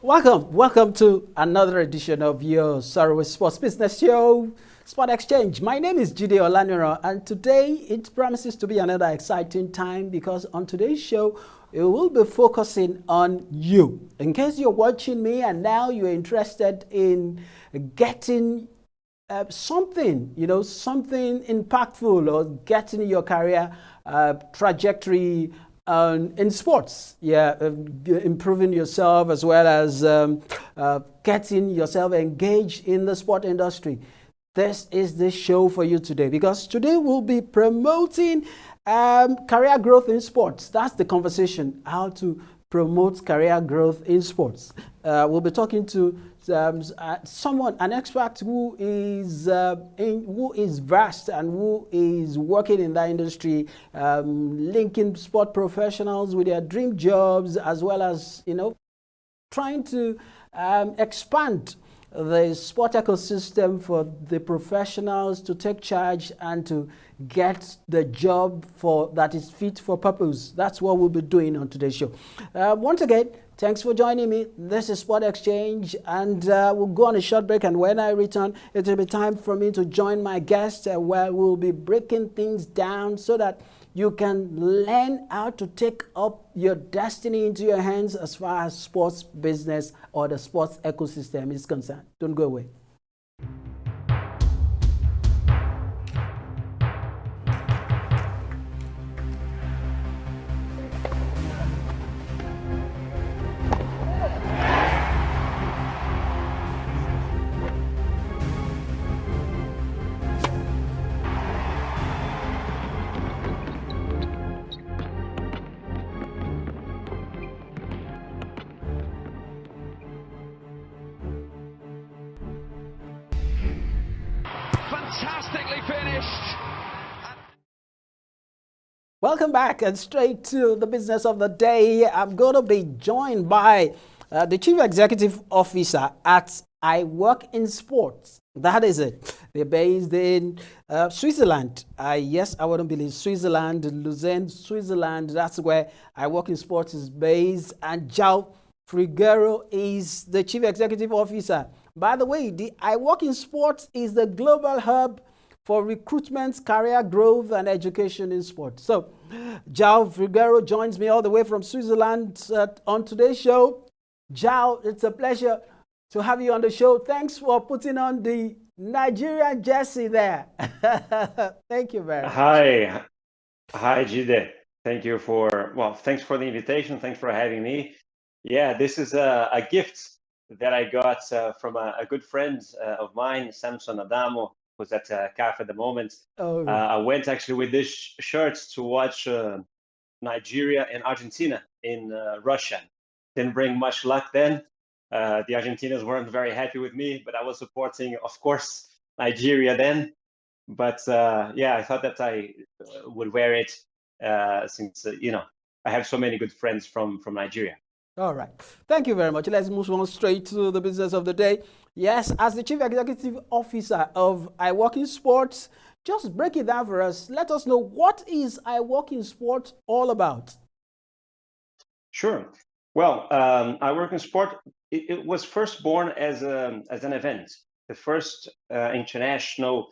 Welcome to another edition of your Sorrow Sports Business Show, Sport Exchange. My name is Jide Olaniro, and today it promises to be another exciting time because on today's show, we will be focusing on you. In case you're watching me and now you're interested in getting something, something impactful or getting your career trajectory in sports, improving yourself as well as getting yourself engaged in the sport industry. This is the show for you today because today we'll be promoting career growth in sports. That's the conversation, how to promote career growth in sports. We'll be talking to someone, an expert who is vast and who is working in that industry, linking sport professionals with their dream jobs, as well as trying to expand the sport ecosystem for the professionals to take charge and to get the job that is fit for purpose. That's what we'll be doing on today's show. Once again, thanks for joining me. This is Sport Exchange, and we'll go on a short break. And when I return, it will be time for me to join my guest, where we'll be breaking things down so that you can learn how to take up your destiny into your hands as far as sports business or the sports ecosystem is concerned. Don't go away. Fantastically finished. Welcome back and straight to the business of the day. I'm going to be joined by the Chief Executive Officer at I Work in Sports. That is it. They're based in Switzerland. Yes, I wouldn't believe Switzerland, Lausanne, Switzerland. That's where I Work in Sports is based. And João Figueiro is the Chief Executive Officer. By the way, the I Work in Sports is the global hub for recruitment, career growth, and education in sports. So, João Figueiro joins me all the way from Switzerland on today's show. João, it's a pleasure to have you on the show. Thanks for putting on the Nigerian jersey there. Thank you very much. Hi, Jide. Thanks for the invitation. Thanks for having me. Yeah, this is a gift that I got from a good friend of mine, Samson Adamo, who's at CAF at the moment. I went actually with this shirt to watch Nigeria and Argentina in Russia. Didn't bring much luck then. The Argentinians weren't very happy with me, but I was supporting, of course, Nigeria then. But I thought that I would wear it since, I have so many good friends from Nigeria. All right. Thank you very much. Let's move on straight to the business of the day. Yes, as the Chief Executive Officer of I Work in Sports, just break it down for us. Let us know, what is I Work in Sports all about? Sure. Well, I Work in Sport, it was first born as an event, the first international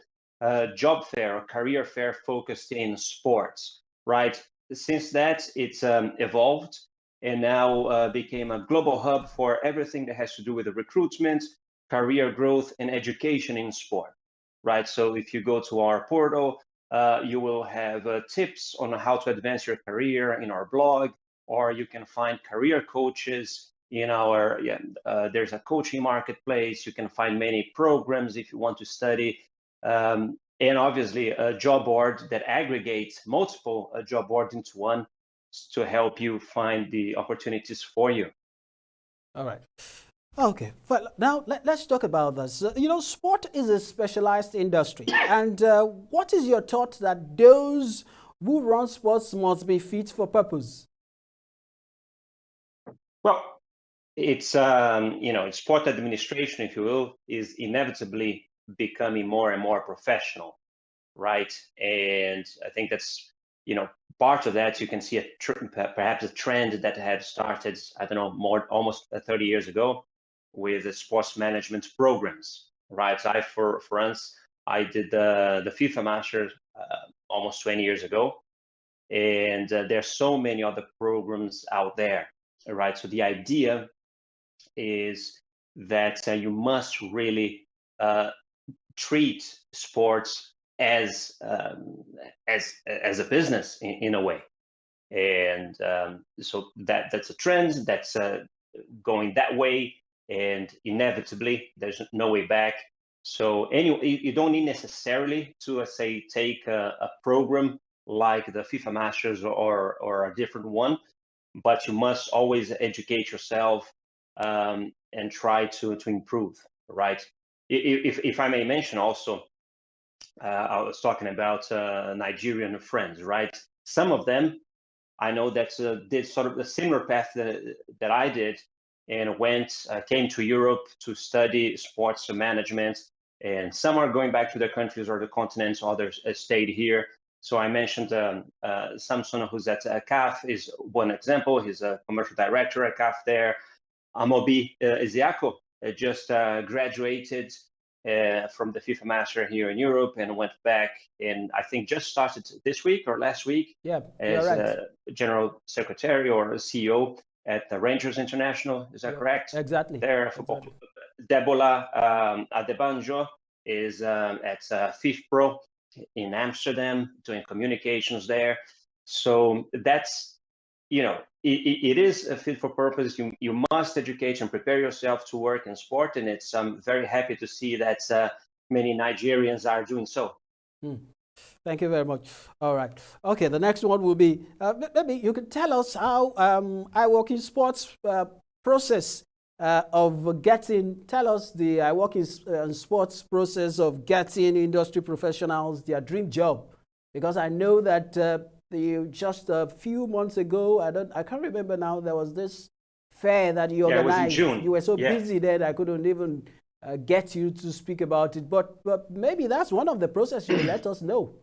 job fair or career fair focused in sports, right? Since that, it's evolved and now became a global hub for everything that has to do with the recruitment, career growth, and education in sport, right? So if you go to our portal, you will have tips on how to advance your career in our blog, or you can find career coaches in our, there's a coaching marketplace. You can find many programs if you want to study. And obviously a job board that aggregates multiple job boards into one to help you find the opportunities for you. All right. Okay. Well, now let's talk about this. Sport is a specialized industry. And what is your thought that those who run sports must be fit for purpose? Well, it's, sport administration, if you will, is inevitably becoming more and more professional, right? And I think that's part of that you can see perhaps a trend that had started, I don't know, almost 30 years ago with the sports management programs, right? For instance, I did the FIFA Masters almost 20 years ago, and there's so many other programs out there, right? So the idea is that you must really treat sports as a business in a way, and so that's a trend that's going that way, and inevitably there's no way back. So anyway, you don't need necessarily to say take a program like the FIFA Masters or a different one, but you must always educate yourself and try to improve, right? If I may mention also, I was talking about Nigerian friends, right? Some of them I know that did sort of the similar path that I did, and came to Europe to study sports management. And some are going back to their countries or the continents, others stayed here. So I mentioned Samson, who's at CAF, is one example. He's a commercial director at CAF there. Amobi Isiako just graduated from the FIFA Master here in Europe and went back, and I think just started this week or last week as right. General Secretary or CEO at the Rangers International. Is that correct? Exactly. Their football club. Debola Adebanjo is at FIFPro in Amsterdam doing communications there. So that's, it is a fit for purpose. You must educate and prepare yourself to work in sport, and I'm very happy to see that many Nigerians are doing so. Thank you very much. All right. Okay, the next one will be, maybe you could tell us how I Work in Sports process of getting, tell us the I Work in Sports process of getting industry professionals their dream job. Because I know that just a few months ago, I can't remember now, there was this fair that you organized. It was in June. You were so busy that I couldn't even get you to speak about it, but maybe that's one of the processes you let us know.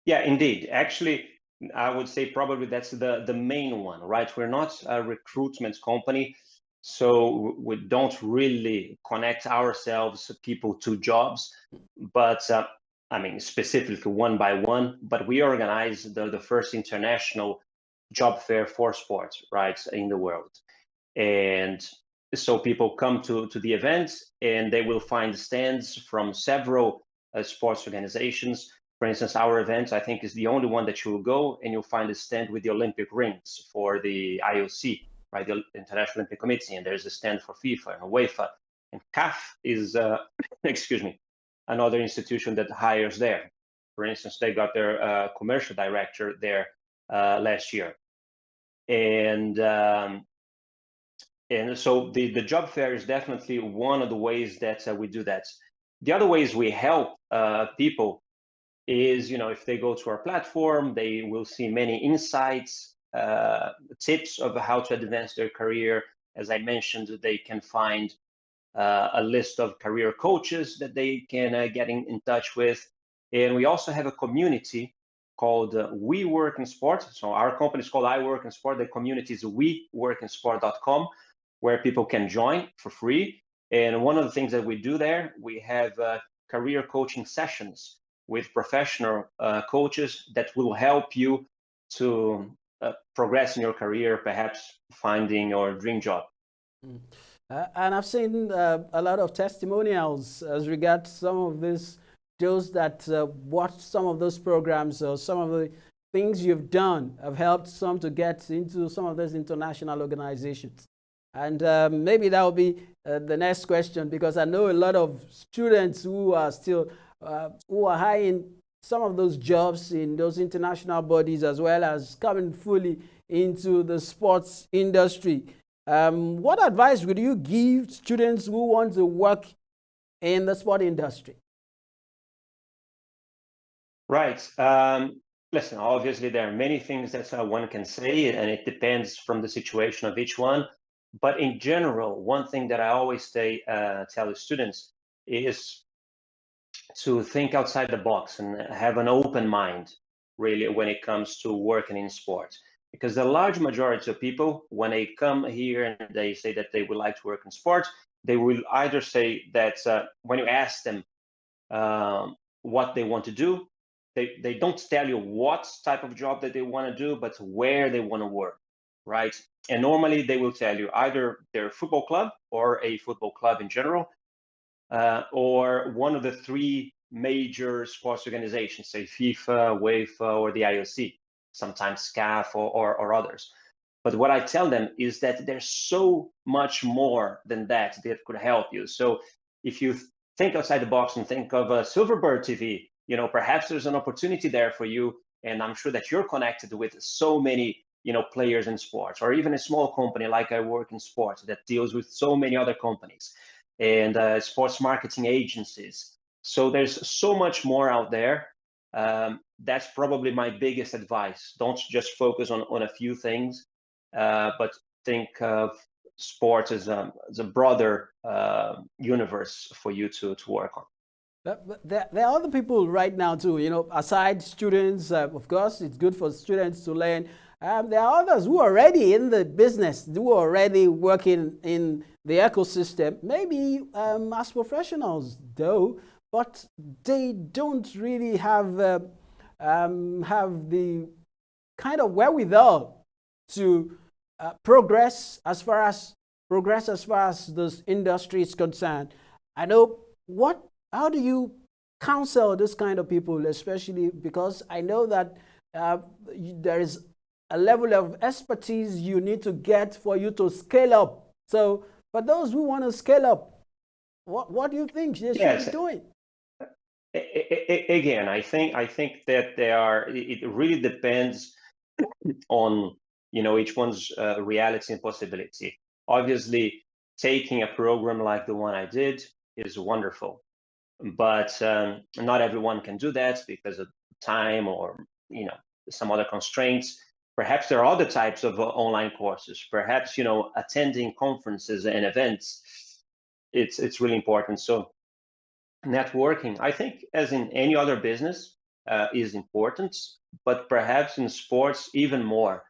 Yeah, indeed. Actually, I would say probably that's the main one, right? We're not a recruitment company, so we don't really connect ourselves, people, to jobs, but I mean, specifically one by one, but we organize the first international job fair for sports, right, in the world. And so people come to the event, and they will find stands from several sports organizations. For instance, our event, I think, is the only one that you will go and you'll find a stand with the Olympic rings for the IOC, right, the International Olympic Committee, and there's a stand for FIFA and UEFA. And CAF is, excuse me, another institution that hires there. For instance, they got their commercial director there last year. And so the job fair is definitely one of the ways that we do that. The other ways we help people is, if they go to our platform, they will see many insights, tips of how to advance their career. As I mentioned, they can find a list of career coaches that they can get in touch with. And we also have a community called We Work in Sport. So our company is called I Work in Sport. The community is weworkinsport.com, where people can join for free. And one of the things that we do there, we have career coaching sessions with professional coaches that will help you to progress in your career, perhaps finding your dream job. And I've seen a lot of testimonials as regards some of those that watched some of those programs, or some of the things you've done have helped some to get into some of those international organizations. And maybe that will be the next question, because I know a lot of students who are still who are high in some of those jobs in those international bodies, as well as coming fully into the sports industry. What advice would you give students who want to work in the sport industry? Right. Listen, obviously there are many things that one can say, and it depends from the situation of each one. But in general, one thing that I always tell the students is to think outside the box and have an open mind. really when it comes to working in sports. Because the large majority of people, when they come here and they say that they would like to work in sports, they will either say that when you ask them what they want to do, they don't tell you what type of job that they want to do, but where they want to work, right? And normally they will tell you either their football club or a football club in general, or one of the three major sports organizations, say FIFA, UEFA, or the IOC, sometimes CAF or others. But what I tell them is that there's so much more than that that could help you. So if you think outside the box and think of a Silverbird TV, perhaps there's an opportunity there for you. And I'm sure that you're connected with so many, players in sports, or even a small company like I work in sports that deals with so many other companies and sports marketing agencies. So there's so much more out there. That's probably my biggest advice. Don't just focus on a few things, but think of sports as a broader universe for you to work on. But there are other people right now too, aside students, of course, it's good for students to learn. There are others who are already in the business, who are already working in the ecosystem, maybe as professionals though, but they don't really have the kind of wherewithal to progress as far as this industry is concerned. I know how do you counsel this kind of people, especially because I know that there is a level of expertise you need to get for you to scale up. So for those who want to scale up, what do you think they should be doing? Again, I think that it really depends on each one's reality and possibility. Obviously, taking a program like the one I did is wonderful, but not everyone can do that because of time or some other constraints. Perhaps there are other types of online courses. Perhaps attending conferences and events. It's really important. So networking, I think, as in any other business, is important, but perhaps in sports even more.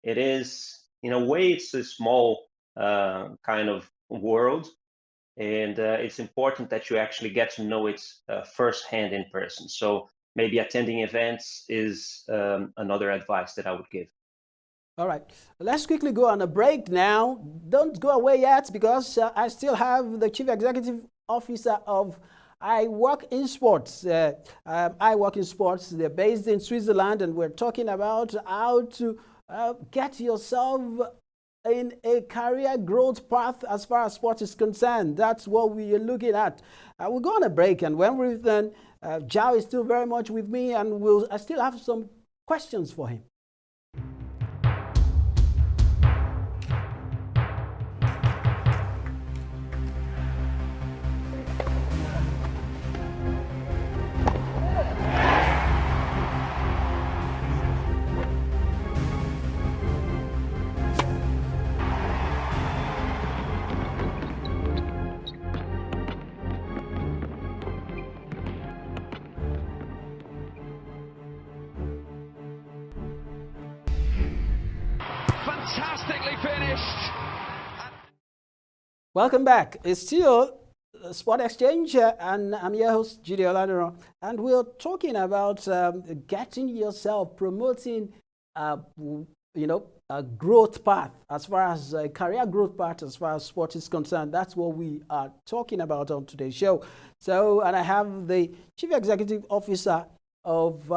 It is, in a way, it's a small kind of world, and it's important that you actually get to know it firsthand in person. So maybe attending events is another advice that I would give. All right, let's quickly go on a break now. Don't go away yet, because I still have the Chief Executive Officer of I Work in Sports. I Work in Sports. They're based in Switzerland, and we're talking about how to get yourself in a career growth path as far as sports is concerned. That's what we are looking at. We'll go on a break, and when we return, Zhao is still very much with me, and I still have some questions for him. Fantastically finished. Welcome back. It's still Sport Exchange, and I'm your host, Judy Oladuro, and we're talking about getting yourself, promoting, a growth path as far as a career growth path as far as sport is concerned. That's what we are talking about on today's show. So, and I have the Chief Executive Officer of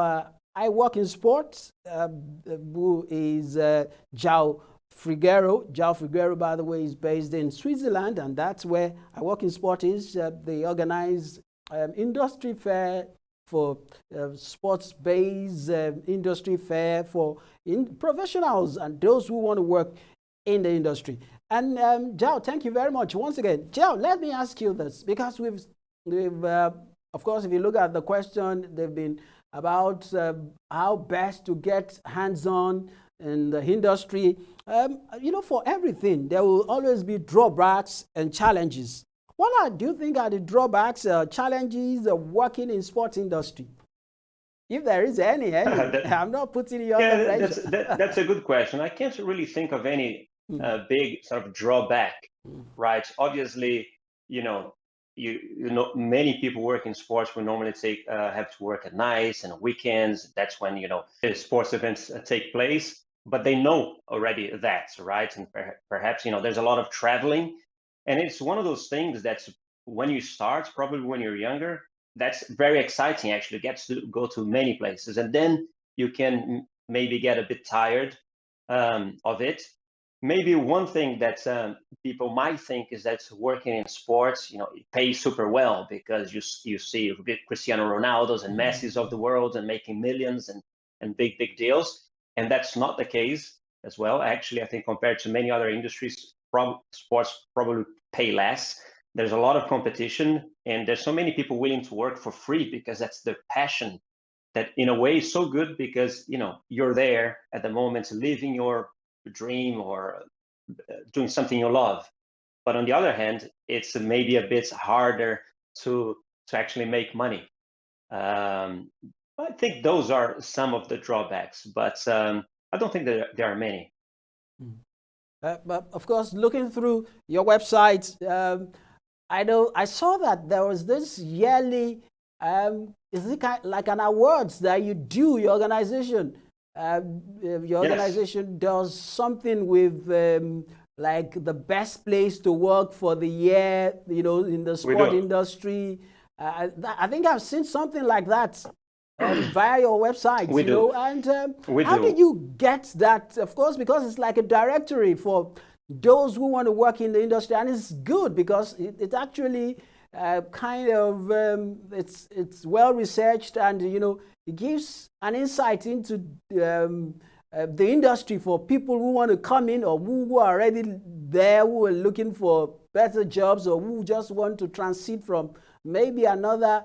I Work in Sports, who is Zhao Figueiro. Zhao Figueiro, by the way, is based in Switzerland, and that's where I Work in Sport is. They organize industry fair for sports-based industry fair for professionals and those who want to work in the industry. And Zhao, thank you very much once again. Zhao, let me ask you this, because we've of course, if you look at the question, they've been about how best to get hands-on in the industry. For everything, there will always be drawbacks and challenges. Do you think are the drawbacks, challenges of working in sports industry? If there is any. That, I'm not putting you under yeah, pressure. that's a good question. I can't really think of any Mm, big sort of drawback, mm, right? Obviously, you know, you know, many people work in sports will normally have to work at nights and weekends. That's when the sports events take place. But they know already that, right? And perhaps there's a lot of traveling, and it's one of those things that's when you start, probably when you're younger, that's very exciting. Actually, gets to go to many places, and then you can maybe get a bit tired of it. Maybe one thing that people might think is that working in sports, it pays super well because you see Cristiano Ronaldo's and Messi's of the world and making millions and big deals, and that's not the case as well. Actually, I think compared to many other industries, sports probably pay less. There's a lot of competition, and there's so many people willing to work for free because that's their passion. That in a way is so good because you're there at the moment living your dream or doing something you love. But on the other hand, it's maybe a bit harder to actually make money. um, I think those are some of the drawbacks, but I don't think that there are many. mm. But of course, looking through your website, I know I saw that there was this yearly, is it like an awards that you do, your organization? Your Yes, organization does something with like the best place to work for the year, in the we sport do. industry. I think I've seen something like that via your website, We do. and We how did do. you get that? Of course, because it's like a directory for those who want to work in the industry, and it's good because it actually kind of it's well researched, and it gives an insight into the industry for people who want to come in, or who are already there, who are looking for better jobs, or who just want to transit from maybe another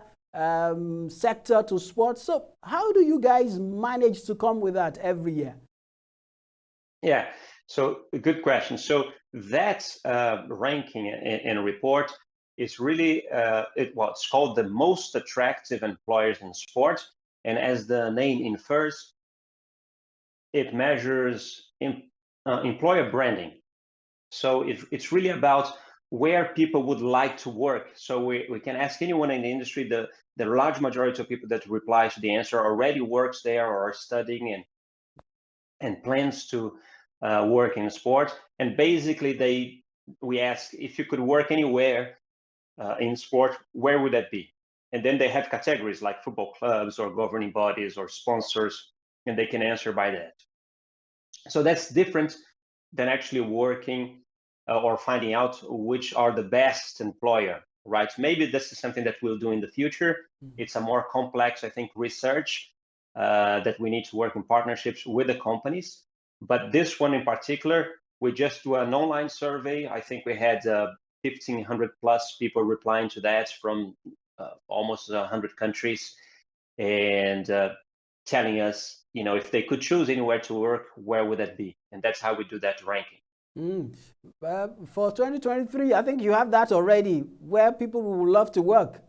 sector to sports. So how do you guys manage to come with that every year? Yeah. So good question. So that ranking in a report is really it's called the most attractive employers in sport, and as the name infers, it measures employer branding. So it's really about where people would like to work. So we can ask anyone in the industry. The large majority of people that reply to the answer already works there or are studying and plans to work in sport. And basically, we ask if you could work anywhere in sport, where would that be? And then they have categories like football clubs or governing bodies or sponsors, and they can answer by that. So that's different than actually working or finding out which are the best employer, right? Maybe this is something that we'll do in the future. It's a more complex, I think, research that we need to work in partnerships with the companies. But this one in particular, we just do an online survey. I think we had 1,500 plus people replying to that from almost 100 countries, and telling us, if they could choose anywhere to work, where would that be? And that's how we do that ranking. Mm. For 2023, I think you have that already, where people would love to work.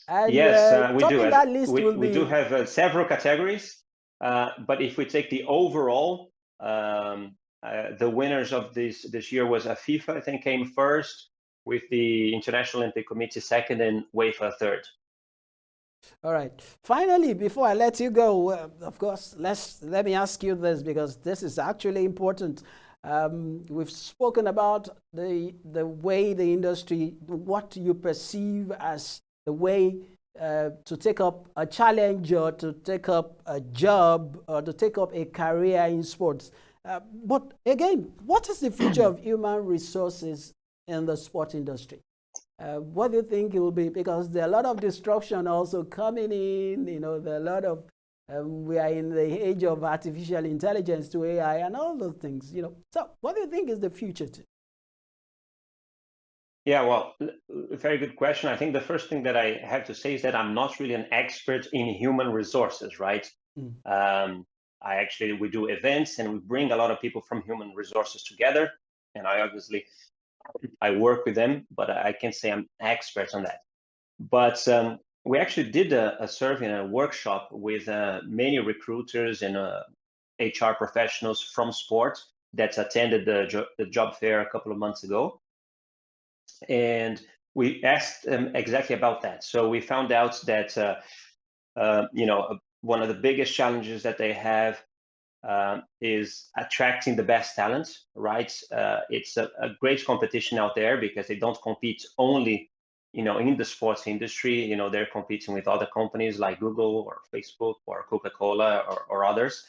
And Yes, we do. topping that list will We do be, have several categories, but if we take the overall, the winners of this year was FIFA, I think, came first, with the International Olympic Committee second, and UEFA third. all right. Finally, before I let you go, of course, let me ask you this, because this is actually important. We've spoken about the way the industry, what you perceive as the way to take up a challenge, or to take up a job, or to take up a career in sports. But again, what is the future of human resources in the sport industry? What do you think it will be? Because there are a lot of disruption also coming in. There are a lot of we are in the age of artificial intelligence to AI and all those things. So what do you think is the future? Yeah, well, very good question. I think the first thing that I have to say is that I'm not really an expert in human resources, right? Mm. We do events and we bring a lot of people from human resources together, and I work with them, but I can't say I'm expert on that. But we actually did a survey and a workshop with many recruiters and HR professionals from sports that attended the job fair a couple of months ago. And we asked them exactly about that. So we found out that, one of the biggest challenges that they have is attracting the best talent, right? It's a great competition out there because they don't compete only, in the sports industry. They're competing with other companies like Google or Facebook or Coca-Cola or others.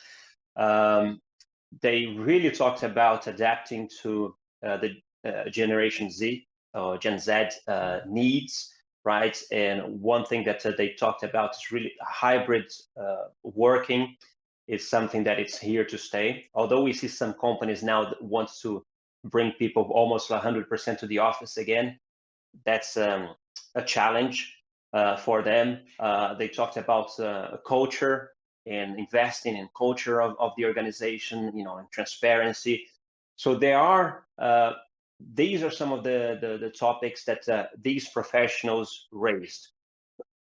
They really talked about adapting to the Generation Z or Gen Z needs, right? And one thing that they talked about is really hybrid working. Is something that it's here to stay. Although we see some companies now that want to bring people almost 100% to the office again, that's a challenge for them. They talked about culture and investing in culture of the organization, and transparency. So these are some of the topics that these professionals raised.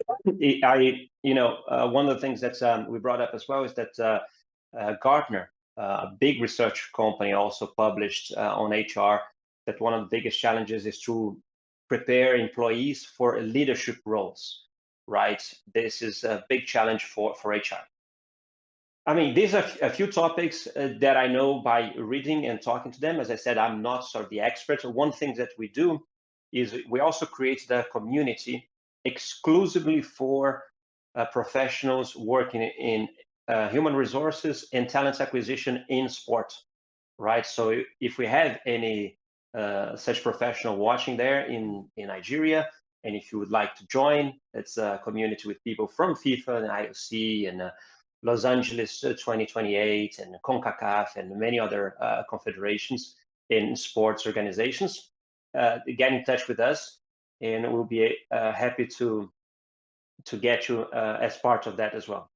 One of the things that we brought up as well is that Gartner, a big research company, also published on HR that one of the biggest challenges is to prepare employees for leadership roles, right? This is a big challenge for HR. I mean, these are a few topics that I know by reading and talking to them. As I said, I'm not sort of the expert. So one thing that we do is we also create the community exclusively for professionals working in human resources and talent acquisition in sport, right? So if we have any such professional watching there in Nigeria, and if you would like to join, it's a community with people from FIFA and IOC and Los Angeles 2028 and CONCACAF and many other confederations in sports organizations. Get in touch with us, and we'll be happy to get you as part of that as well,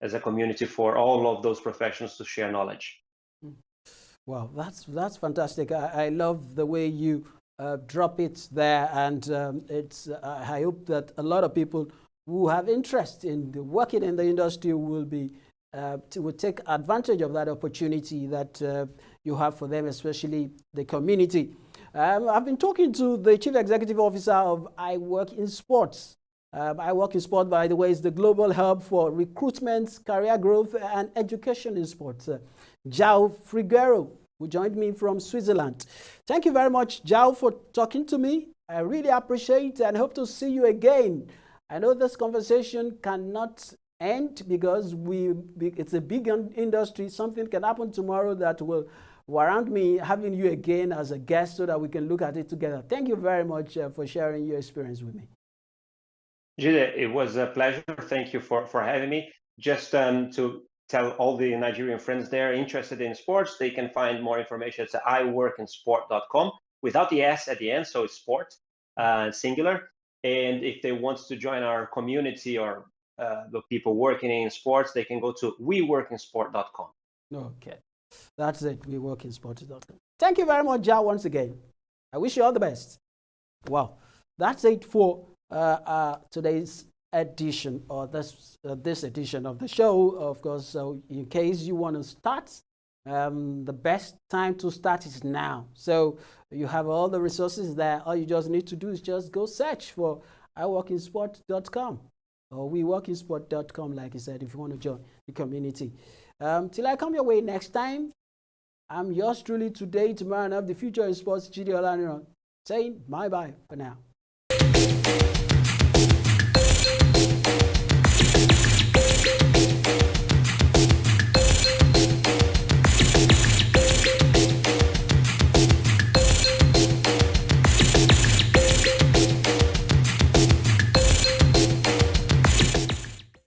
as a community for all of those professionals to share knowledge. Well, that's fantastic. I love the way you drop it there, and I hope that a lot of people who have interest in working in the industry will take advantage of that opportunity that you have for them, especially the community. I've been talking to the Chief Executive Officer of I Work in Sports. I Work in Sport, by the way, is the global hub for recruitment, career growth, and education in sports. João Figueiro, who joined me from Switzerland. Thank you very much, João, for talking to me. I really appreciate it and hope to see you again. I know this conversation cannot end because it's a big industry. Something can happen tomorrow that will warrant me having you again as a guest so that we can look at it together. Thank you very much for sharing your experience with me. Jide, it was a pleasure. Thank you for having me. Just to tell all the Nigerian friends there interested in sports, they can find more information at iworkinsport.com without the S at the end, so it's sport, singular. And if they want to join our community or the people working in sports, they can go to weworkinsport.com. Okay, that's it, weworkinsport.com. Thank you very much, João, once again. I wish you all the best. Well, that's it for today's edition, or this edition of the show, of course. So in case you want to start, the best time to start is now. So you have all the resources there. All you just need to do is just go search for iworkinsport.com or weworkinsport.com, like I said, if you want to join the community. Till I come your way next time, I'm yours truly today, tomorrow, and of the future in sports, Jide Olaniran, saying bye-bye for now.